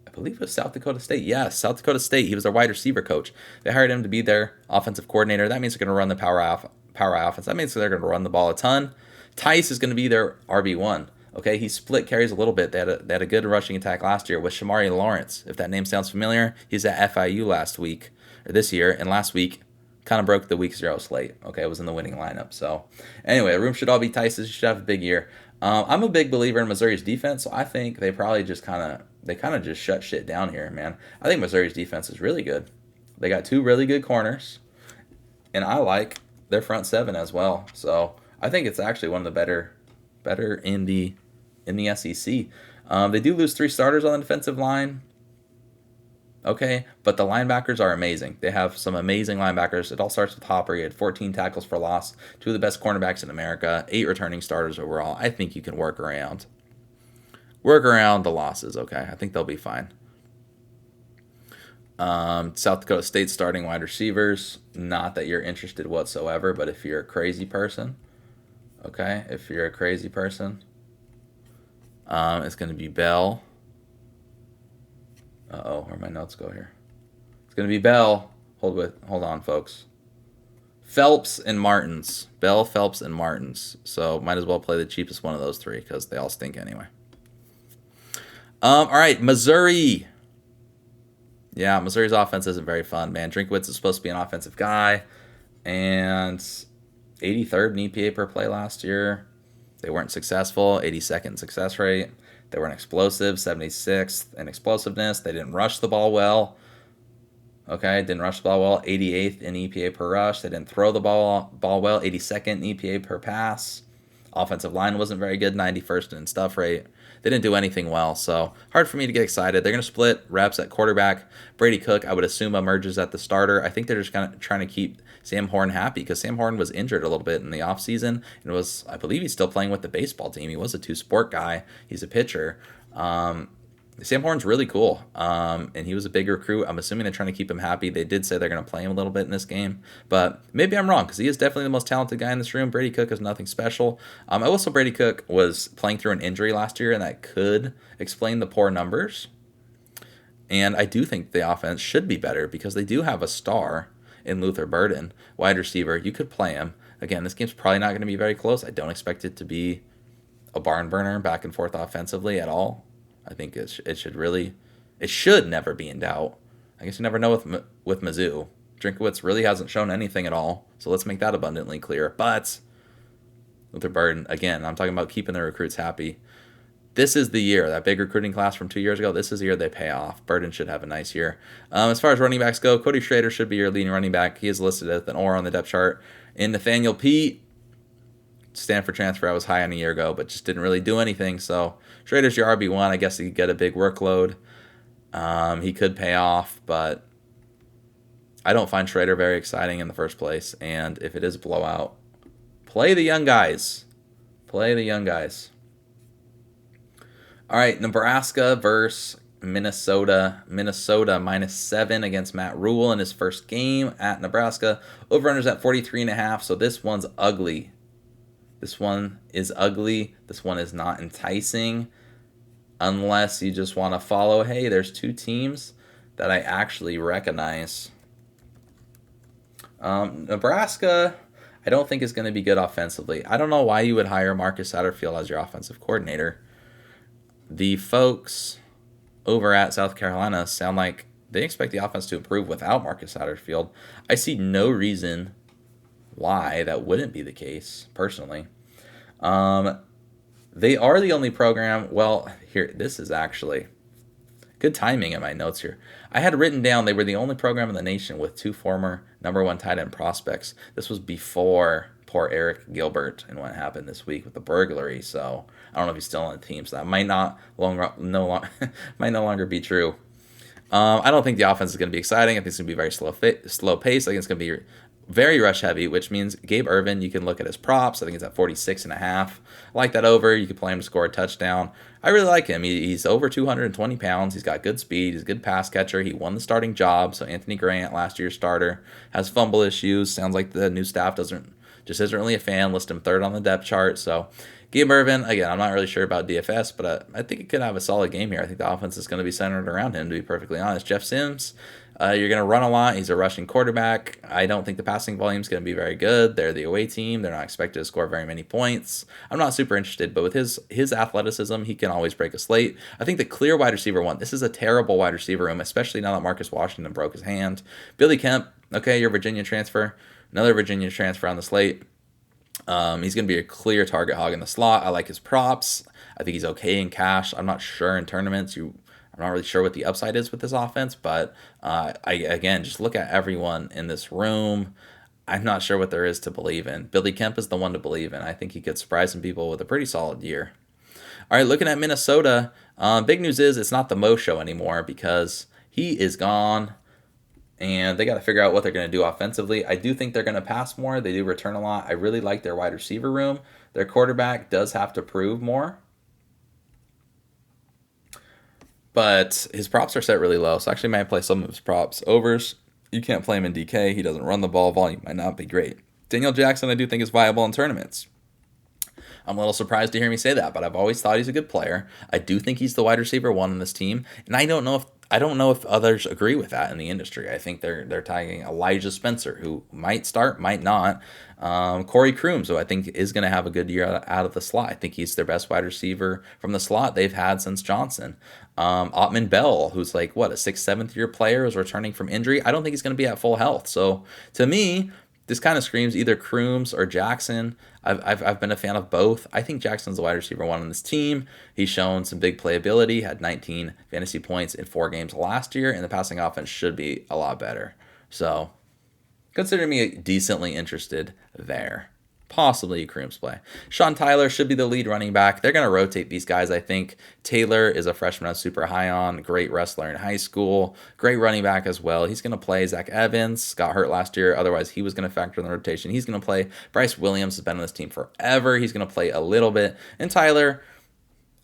I believe it was South Dakota State. Yes, South Dakota State. He was their wide receiver coach. They hired him to be their offensive coordinator. That means they're going to run the power offense. That means they're going to run the ball a ton. Tice is going to be their RB1. Okay, he split carries a little bit. They had a good rushing attack last year with Shamari Lawrence. If that name sounds familiar, he's at FIU this year, and last week kind of broke the week 0 slate. Okay, it was in the winning lineup. So anyway, the room should all be Tice's. You should have a big year. I'm a big believer in Missouri's defense, so I think they probably just kind of shut shit down here, man. I think Missouri's defense is really good. They got two really good corners, and I like their front seven as well. So I think it's actually one of the better in the SEC. They do lose 3 starters on the defensive line. Okay, but the linebackers are amazing. They have some amazing linebackers. It all starts with Hopper. He had 14 tackles for loss, 2 of the best cornerbacks in America, 8 returning starters overall. I think you can work around the losses, okay? I think they'll be fine. South Dakota State starting wide receivers, not that you're interested whatsoever, but if you're a crazy person, okay, it's going to be Bell. Where'd my notes go here? It's going to be Bell. Hold on, folks. Phelps and Martins. Bell, Phelps, and Martins. So might as well play the cheapest one of those 3 because they all stink anyway. All right, Missouri. Yeah, Missouri's offense isn't very fun, man. Drinkwitz is supposed to be an offensive guy, and 83rd in EPA per play last year. They weren't successful. 82nd success rate. They weren't explosive. 76th in explosiveness. They didn't rush the ball well. Okay, didn't rush the ball well. 88th in EPA per rush. They didn't throw the ball well. 82nd in EPA per pass. Offensive line wasn't very good. 91st in stuff rate. They didn't do anything well, so hard for me to get excited. They're going to split reps at quarterback. Brady Cook, I would assume, emerges at the starter. I think they're just kind of trying to keep Sam Horn happy because Sam Horn was injured a little bit in the offseason and I believe he's still playing with the baseball team. He was a 2-sport guy. He's a pitcher. Sam Horn's really cool, and he was a big recruit. I'm assuming they're trying to keep him happy. They did say they're going to play him a little bit in this game, but maybe I'm wrong because he is definitely the most talented guy in this room. Brady Cook is nothing special. I also Brady Cook was playing through an injury last year, and that could explain the poor numbers. And I do think the offense should be better because they do have a star in Luther Burden, wide receiver. You could play him. Again, this game's probably not going to be very close. I don't expect it to be a barn burner back and forth offensively at all. I think it should never be in doubt. I guess you never know with Mizzou. Drinkwitz really hasn't shown anything at all, so let's make that abundantly clear. But Luther Burden, again, I'm talking about keeping the recruits happy. This is the year, that big recruiting class from 2 years ago, this is the year they pay off. Burden should have a nice year. As far as running backs go, Cody Schrader should be your leading running back. He is listed as an or on the depth chart. And Nathaniel Pete, Stanford transfer, I was high on a year ago, but just didn't really do anything. So Schrader's your RB1. I guess he could get a big workload. He could pay off, but I don't find Schrader very exciting in the first place. And if it is a blowout, play the young guys. All right, Nebraska versus Minnesota. Minnesota -7 against Matt Rule in his first game at Nebraska. Over-under's at 43.5, so this one's ugly. This one is ugly. This one is not enticing unless you just want to follow, hey, there's 2 teams that I actually recognize. Nebraska, I don't think is going to be good offensively. I don't know why you would hire Marcus Satterfield as your offensive coordinator. The folks over at South Carolina sound like they expect the offense to improve without Marcus Satterfield. I see no reason why that wouldn't be the case, personally. They are the only program. Well, here, this is actually good timing in my notes here. I had written down they were the only program in the nation with 2 former number 1 tight end prospects. This was before poor Eric Gilbert and what happened this week with the burglary. So I don't know if he's still on the team. So that might might no longer be true. I don't think the offense is going to be exciting. I think it's going to be very slow pace. I think it's going to be very rush heavy, which means Gabe Ervin, you can look at his props. I think it's at 46.5. I like that over. You can play him to score a touchdown. I really like him. He's over 220 pounds. He's got good speed. He's a good pass catcher. He won the starting job. So Anthony Grant, last year's starter, has fumble issues. Sounds like the new staff isn't really a fan. List him 3rd on the depth chart. So Gabe Ervin, again, I'm not really sure about DFS, but I think he could have a solid game here. I think the offense is going to be centered around him, to be perfectly honest. Jeff Sims, you're going to run a lot. He's a rushing quarterback. I don't think the passing volume is going to be very good. They're the away team. They're not expected to score very many points. I'm not super interested, but with his athleticism, he can always break a slate. I think the clear wide receiver one, this is a terrible wide receiver room, especially now that Marcus Washington broke his hand. Billy Kemp, okay, your Virginia transfer. Another Virginia transfer on the slate. He's going to be a clear target hog in the slot. I like his props. I think he's okay in cash. I'm not sure in tournaments. I'm not really sure what the upside is with this offense, but again, just look at everyone in this room. I'm not sure what there is to believe in. Billy Kemp is the one to believe in. I think he could surprise some people with a pretty solid year. All right, looking at Minnesota, big news is it's not the Mo show anymore because he is gone. And they got to figure out what they're going to do offensively. I do think they're going to pass more. They do return a lot. I really like their wide receiver room. Their quarterback does have to prove more. But his props are set really low. So actually, I might play some of his props. Overs, you can't play him in DK. He doesn't run the ball. Volume might not be great. Daniel Jackson, I do think is viable in tournaments. I'm a little surprised to hear me say that, but I've always thought he's a good player. I do think he's the wide receiver 1 in this team. And I don't know if others agree with that in the industry. I think they're tagging Elijah Spencer, who might start, might not. Corey Crooms, who I think is going to have a good year out of the slot. I think he's their best wide receiver from the slot they've had since Johnson. Ottman Bell, who's like, a 6th, 7th year player, is returning from injury. I don't think he's going to be at full health. So to me, this kind of screams either Crooms or Jackson. I've been a fan of both. I think Jackson's the wide receiver 1 on this team. He's shown some big playability, had 19 fantasy points in 4 games last year, and the passing offense should be a lot better. So consider me decently interested there. Possibly a Crooms play. Sean Tyler should be the lead running back. They're going to rotate these guys, I think. Taylor is a freshman I was super high on. Great wrestler in high school. Great running back as well. He's going to play. Zach Evans got hurt last year. Otherwise, he was going to factor in the rotation. He's going to play. Bryce Williams has been on this team forever. He's going to play a little bit. And Tyler,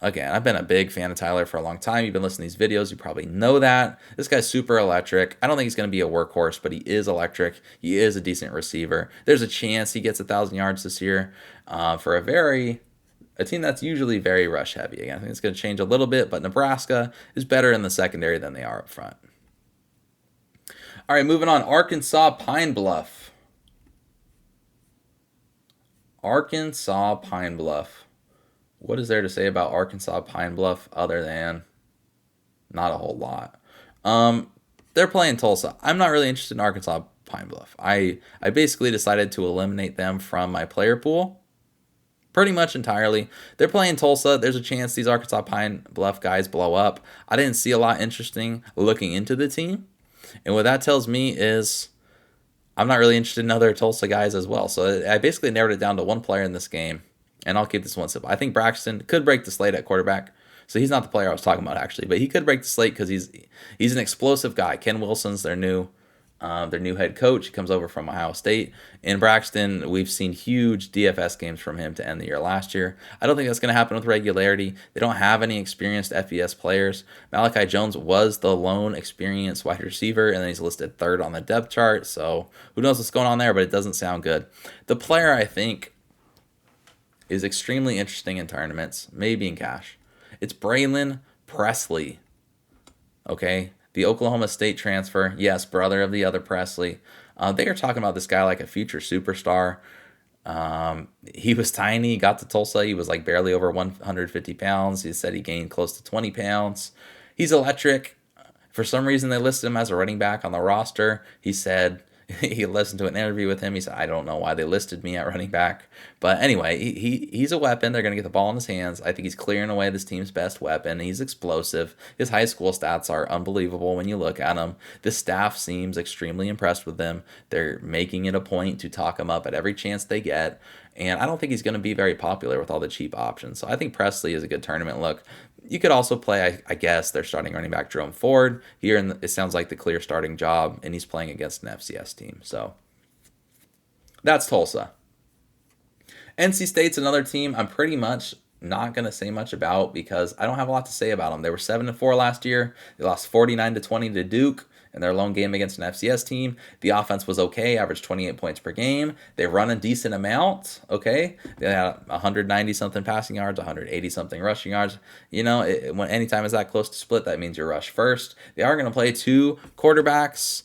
again, I've been a big fan of Tyler for a long time. You've been listening to these videos. You probably know that. This guy's super electric. I don't think he's going to be a workhorse, but he is electric. He is a decent receiver. There's a chance he gets 1,000 yards this year for a team that's usually very rush heavy. Again, I think it's going to change a little bit, but Nebraska is better in the secondary than they are up front. All right, moving on. Arkansas Pine Bluff. Arkansas Pine Bluff. What is there to say about Arkansas Pine Bluff other than not a whole lot? They're playing Tulsa. I'm not really interested in Arkansas Pine Bluff. I basically decided to eliminate them from my player pool pretty much entirely. They're playing Tulsa. There's a chance these Arkansas Pine Bluff guys blow up. I didn't see a lot interesting looking into the team. And what that tells me is I'm not really interested in other Tulsa guys as well. So I basically narrowed it down to one player in this game. And I'll keep this one simple. I think Braxton could break the slate at quarterback. So he's not the player I was talking about, actually. But he could break the slate because he's an explosive guy. Ken Wilson's their new head coach. He comes over from Ohio State. And Braxton, we've seen huge DFS games from him to end the year last year. I don't think that's going to happen with regularity. They don't have any experienced FBS players. Malachi Jones was the lone experienced wide receiver, and then he's listed 3rd on the depth chart. So who knows what's going on there, but it doesn't sound good. The player, I think, is extremely interesting in tournaments, maybe in cash. It's Braylon Presley. Okay? The Oklahoma State transfer. Yes, brother of the other Presley. They are talking about this guy like a future superstar. He was tiny, got to Tulsa. He was like barely over 150 pounds. He said he gained close to 20 pounds. He's electric. For some reason, they listed him as a running back on the roster. He said he listened to an interview with him. He said, I don't know why they listed me at running back. But anyway, he's a weapon. They're going to get the ball in his hands. I think he's clearing away this team's best weapon. He's explosive. His high school stats are unbelievable when you look at him. The staff seems extremely impressed with him. They're making it a point to talk him up at every chance they get. And I don't think he's going to be very popular with all the cheap options. So I think Presley is a good tournament look. You could also play, I guess, their starting running back, Jerome Ford. Here, it sounds like the clear starting job, and he's playing against an FCS team. So that's Tulsa. NC State's another team I'm pretty much not going to say much about because I don't have a lot to say about them. They were 7-4 last year. They lost 49-20 to Duke in their lone game against an FCS team. The offense was okay, averaged 28 points per game. They run a decent amount, okay? They had 190-something passing yards, 180-something rushing yards. You know, anytime it's that close to split, that means you rush first. They are going to play two quarterbacks.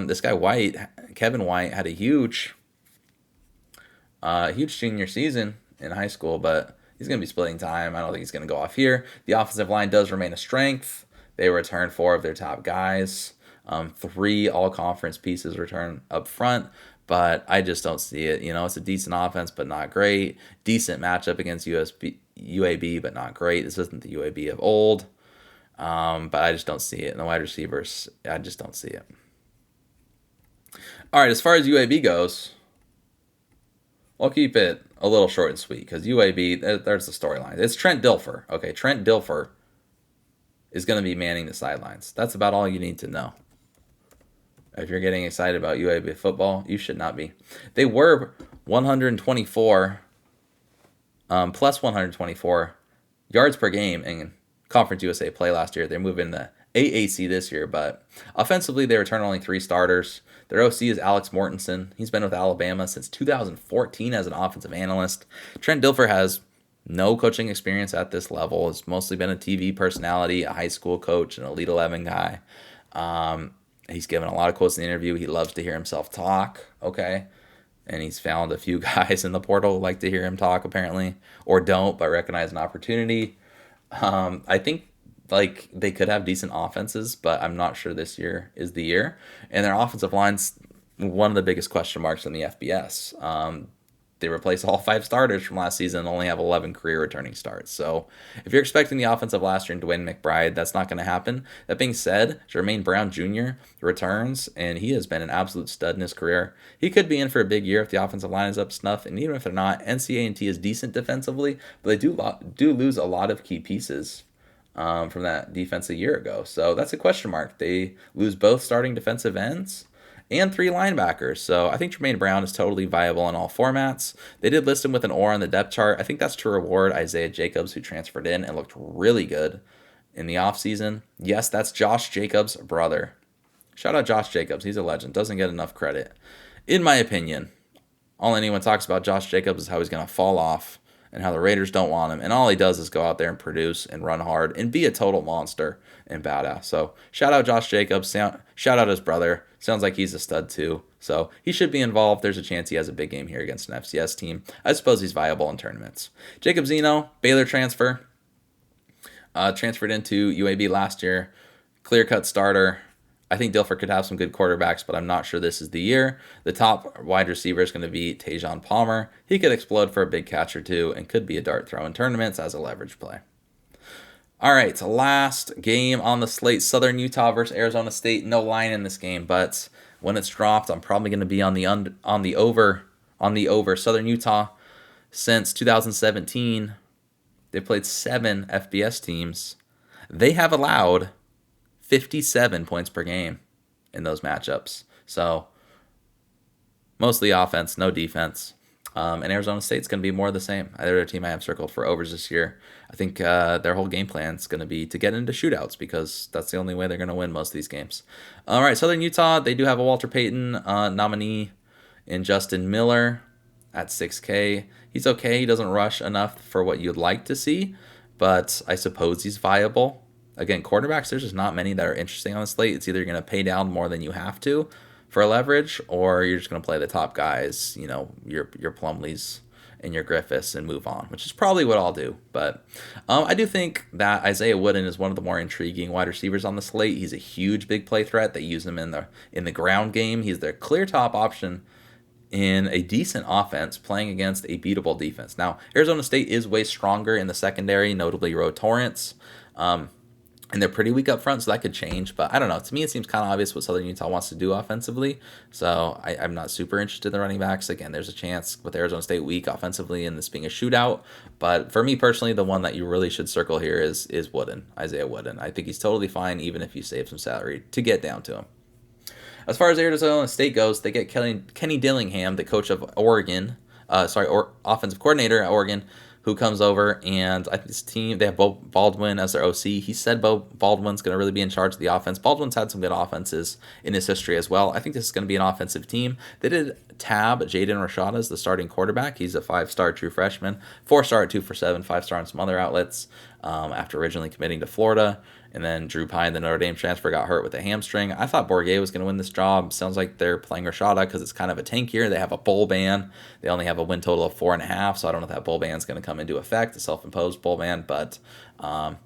This guy White, Kevin White, had a huge senior season in high school, but he's going to be splitting time. I don't think he's going to go off here. The offensive line does remain a strength. They return 4 of their top guys. 3 all-conference pieces return up front, but I just don't see it. You know, it's a decent offense, but not great. Decent matchup against UAB, but not great. This isn't the UAB of old, but I just don't see it. And the wide receivers, I just don't see it. All right, as far as UAB goes, I'll keep it a little short and sweet because UAB, there's the storyline. It's Trent Dilfer. Okay, Trent Dilfer is going to be manning the sidelines. That's about all you need to know. If you're getting excited about UAB football, you should not be. They were 124, plus 124 yards per game in Conference USA play last year. They're moving the AAC this year, but offensively, they return only 3 starters. Their OC is Alex Mortensen. He's been with Alabama since 2014 as an offensive analyst. Trent Dilfer has no coaching experience at this level. It's mostly been a TV personality, a high school coach, an Elite 11 guy. He's given a lot of quotes in the interview. He loves to hear himself talk, okay? And he's found a few guys in the portal who like to hear him talk, apparently, or don't, but recognize an opportunity. I think like they could have decent offenses, but I'm not sure this year is the year. And their offensive line's one of the biggest question marks in the FBS. They replaced all 5 starters from last season and only have 11 career returning starts. So if you're expecting the offense of last year and Dwayne McBride, that's not going to happen. That being said, Jermaine Brown Jr. returns, and he has been an absolute stud in his career. He could be in for a big year if the offensive line is up to snuff, and even if they're not, NCA&T is decent defensively, but they do lose a lot of key pieces from that defense a year ago. So that's a question mark. They lose both starting defensive ends and 3 linebackers. So I think Jermaine Brown is totally viable in all formats. They did list him with an or on the depth chart. I think that's to reward Isaiah Jacobs, who transferred in and looked really good in the offseason. Yes, that's Josh Jacobs' brother. Shout out Josh Jacobs. He's a legend. Doesn't get enough credit. In my opinion, all anyone talks about Josh Jacobs is how he's going to fall off and how the Raiders don't want him. And all he does is go out there and produce and run hard and be a total monster and badass. So shout out Josh Jacobs. Shout out his brother. Sounds like he's a stud too. So he should be involved. There's a chance he has a big game here against an FCS team. I suppose he's viable in tournaments. Jacob Zeno, Baylor transfer. Transferred into UAB last year. Clear-cut starter. I think Dilfer could have some good quarterbacks, but I'm not sure this is the year. The top wide receiver is going to be Tajon Palmer. He could explode for a big catch or two and could be a dart throw in tournaments as a leverage play. All right, last game on the slate, Southern Utah versus Arizona State. No line in this game, but when it's dropped, I'm probably going to be on the over. Southern Utah, since 2017, they've played 7 FBS teams. They have allowed 57 points per game in those matchups. So mostly offense, no defense. And Arizona State's going to be more of the same. They're a team I have circled for overs this year. I think their whole game plan is going to be to get into shootouts because that's the only way they're going to win most of these games. All right, Southern Utah, they do have a Walter Payton nominee in Justin Miller at 6K. He's okay. He doesn't rush enough for what you'd like to see, but I suppose he's viable. Again, quarterbacks, there's just not many that are interesting on the slate. It's either you're going to pay down more than you have to for a leverage, or you're just going to play the top guys, you know, your Plumlees in your Griffiths and move on, which is probably what I'll do. But I do think that Isaiah Wooden is one of the more intriguing wide receivers on the slate. He's a huge big play threat. They use him in the ground game. He's their clear top option in a decent offense playing against a beatable defense. Now, Arizona State is way stronger in the secondary, notably Roe Torrance. And they're pretty weak up front, so that could change. But I don't know. To me, it seems kind of obvious what Southern Utah wants to do offensively. So I'm not super interested in the running backs. Again, there's a chance with Arizona State weak offensively and this being a shootout. But for me personally, the one that you really should circle here is Wooden, Isaiah Wooden. I think he's totally fine, even if you save some salary to get down to him. As far as Arizona State goes, they get Kenny Dillingham, the coach of Oregon, offensive coordinator at Oregon, who comes over, and I think this team, they have Bo Baldwin as their OC. He said Baldwin's going to really be in charge of the offense. Baldwin's had some good offenses in his history as well. I think this is going to be an offensive team. They did tab Jaden Rashada as the starting quarterback. He's a 5-star true freshman, 4-star at 247, 5-star on some other outlets after originally committing to Florida. And then Drew Pine, the Notre Dame transfer, got hurt with a hamstring. I thought Bourguet was going to win this job. Sounds like they're playing Rashada because it's kind of a tank year. They have a bowl ban. They only have a win total of 4.5, so I don't know if that bowl ban is going to come into effect, a self-imposed bowl ban. But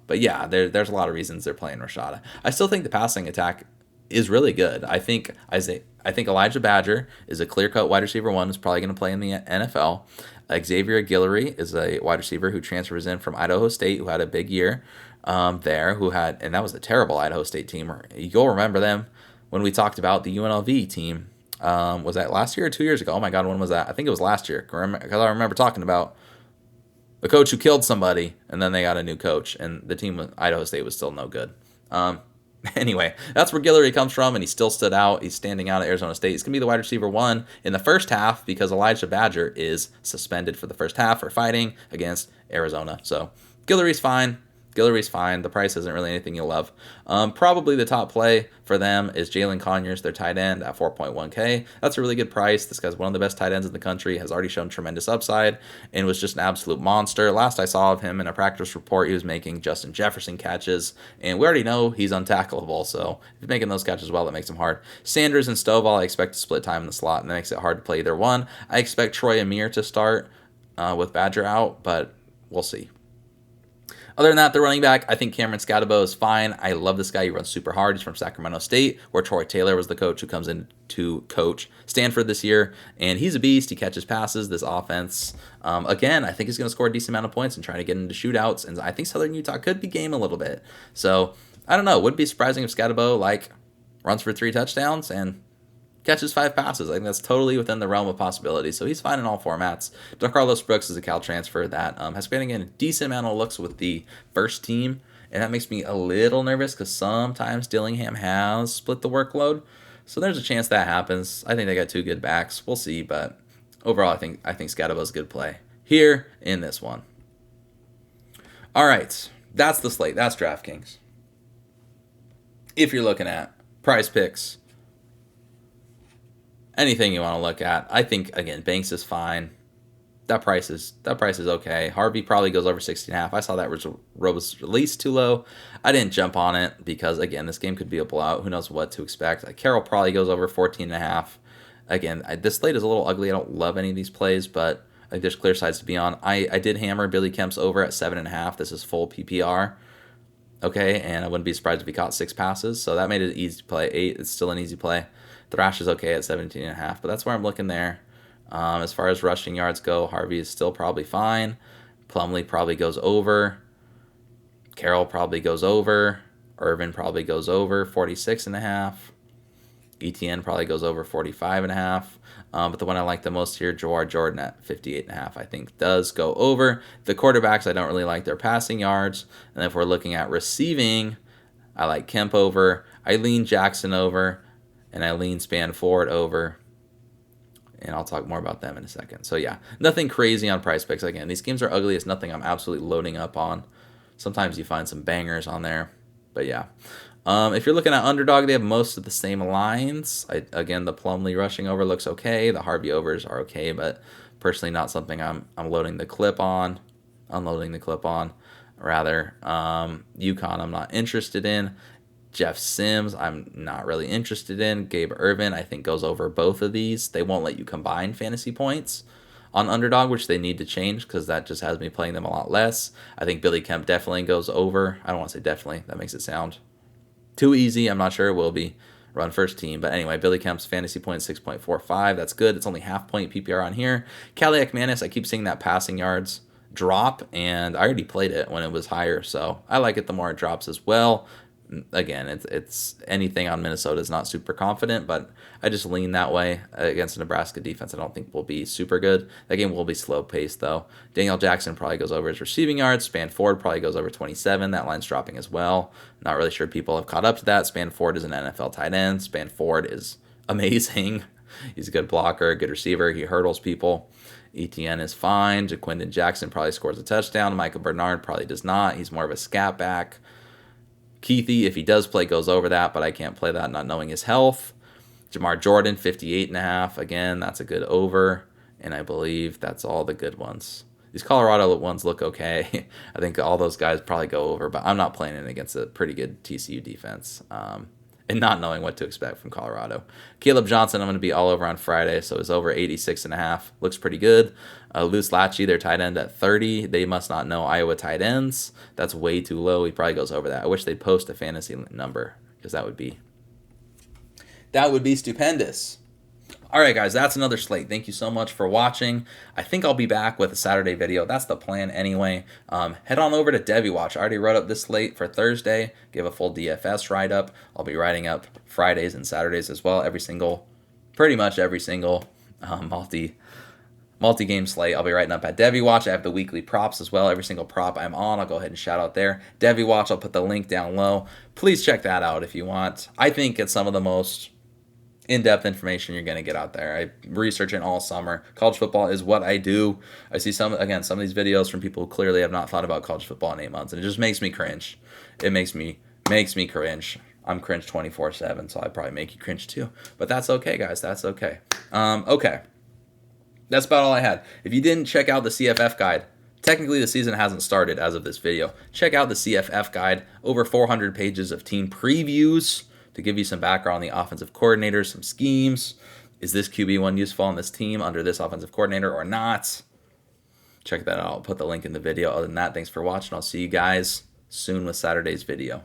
yeah, there's a lot of reasons they're playing Rashada. I still think the passing attack is really good. I think Elijah Badger is a clear-cut wide receiver one who's probably going to play in the NFL. Xavier Guillory is a wide receiver who transfers in from Idaho State, who had a big year and that was a terrible Idaho State team. You'll remember them when we talked about the UNLV team. Was that last year or 2 years ago? Oh my God, when was that? I think it was last year, because I remember talking about the coach who killed somebody, and then they got a new coach, and the team with Idaho State was still no good. Anyway, that's where Guillory comes from, and he still stood out. He's standing out at Arizona State. He's going to be the wide receiver one in the first half because Elijah Badger is suspended for the first half for fighting against Arizona. So Guillory's fine. The price isn't really anything you'll love. Probably the top play for them is Jalen Conyers, their tight end, at 4.1K. That's a really good price. This guy's one of the best tight ends in the country, has already shown tremendous upside, and was just an absolute monster. Last I saw of him in a practice report, he was making Justin Jefferson catches, and we already know he's untackleable, so if he's making those catches well, that makes him hard. Sanders and Stovall, I expect to split time in the slot, and that makes it hard to play either one. I expect Troy Amir to start with Badger out, but we'll see. Other than that, the running back, I think Cameron Scadabo is fine. I love this guy. He runs super hard. He's from Sacramento State, where Troy Taylor was the coach who comes in to coach Stanford this year. And he's a beast. He catches passes. This offense, again, I think he's going to score a decent amount of points and try to get into shootouts. And I think Southern Utah could be game a little bit. So, I don't know. Would be surprising if Scadabo, runs for 3 touchdowns and catches 5 passes. I think that's totally within the realm of possibility. So he's fine in all formats. DeCarlos Brooks is a Cal transfer that has been getting a decent amount of looks with the first team. And that makes me a little nervous because sometimes Dillingham has split the workload. So there's a chance that happens. I think they got 2 good backs. We'll see. But overall, I think Scadabo's a good play here in this one. All right. That's the slate. That's DraftKings. If you're looking at Prize Picks, anything you want to look at, I think, again, Banks is fine. That price is okay. Harvey probably goes over 60.5. I saw that was released too low. I didn't jump on it because, again, this game could be a blowout. Who knows what to expect. Carroll probably goes over 14.5. Again, this slate is a little ugly. I don't love any of these plays, but I think there's clear sides to be on. I did hammer Billy Kemp's over at 7.5. This is full PPR. Okay, and I wouldn't be surprised if he caught 6 passes, so that made it an easy play. 8, it's still an easy play. Thrash is okay at 17.5, but that's where I'm looking there. As far as rushing yards go, Harvey is still probably fine. Plumlee probably goes over. Carroll probably goes over. Irvin probably goes over 46.5. ETN probably goes over 45.5. But the one I like the most here, Jawar Jordan at 58.5, I think does go over. The quarterbacks, I don't really like their passing yards. And if we're looking at receiving, I like Kemp over. I lean Jackson over. And I lean Spanford over. And I'll talk more about them in a second. So yeah, nothing crazy on Prize Picks. Again, these games are ugly. It's nothing I'm absolutely loading up on. Sometimes you find some bangers on there. But yeah. If you're looking at Underdog, they have most of the same lines. Again, the Plumlee rushing over looks okay. The Harvey overs are okay, but personally not something I'm loading the clip on. Unloading the clip on, rather. UConn I'm not interested in. Jeff Sims, I'm not really interested in. Gabe Irvin, I think, goes over both of these. They won't let you combine fantasy points. on underdog, which they need to change because that just has me playing them a lot less. I think Billy Kemp definitely goes over. I don't want to say definitely. That makes it sound too easy. I'm not sure it will be. Run first team. But anyway, Billy Kemp's fantasy point 6.45. That's good. It's only half point PPR on here. Cali Ekmanis, I keep seeing that passing yards drop, and I already played it when it was higher, so I like it the more it drops as well. Again, it's anything on Minnesota is not super confident, but I just lean that way against the Nebraska defense. I don't think will be super good. That game will be slow paced though. Daniel Jackson probably goes over his receiving yards. Span Ford probably goes over 27. That line's dropping as well. Not really sure people have caught up to that. Span Ford is an NFL tight end. Span Ford is amazing. He's a good blocker, good receiver. He hurdles people. ETN is fine. Jaquindon Jackson probably scores a touchdown. Michael Bernard probably does not. He's more of a scat back. Keithy, if he does play, goes over that, but I can't play that not knowing his health. Jamar Jordan, 58.5. Again, that's a good over, and I believe that's all the good ones. These Colorado ones look okay. I think all those guys probably go over, but I'm not playing it against a pretty good TCU defense. And not knowing what to expect from Colorado. Caleb Johnson, I'm going to be all over on Friday, so it's over 86.5. Looks pretty good. Luce Lachey, their tight end at 30. They must not know Iowa tight ends. That's way too low. He probably goes over that. I wish they'd post a fantasy number, because that would be stupendous. All right, guys, that's another slate. Thank you so much for watching. I think I'll be back with a Saturday video. That's the plan anyway. Head on over to DevyWatch. I already wrote up this slate for Thursday. Give a full DFS write-up. I'll be writing up Fridays and Saturdays as well. Pretty much every single multi-game slate I'll be writing up at DevyWatch. I have the weekly props as well. Every single prop I'm on, I'll go ahead and shout out there. DevyWatch, I'll put the link down low. Please check that out if you want. I think it's some of the most in-depth information you're going to get out there. I research it all summer. College football is what I do. I see some of these videos from people who clearly have not thought about college football in 8 months, and it just makes me cringe. It makes me cringe. I'm cringe 24/7, so I probably make you cringe too. But that's okay, guys. That's okay. Okay. That's about all I had. If you didn't check out the CFF guide, technically the season hasn't started as of this video. Check out the CFF guide. Over 400 pages of team previews to give you some background on the offensive coordinators, some schemes. Is this QB1 useful on this team under this offensive coordinator or not? Check that out. I'll put the link in the video. Other than that, thanks for watching. I'll see you guys soon with Saturday's video.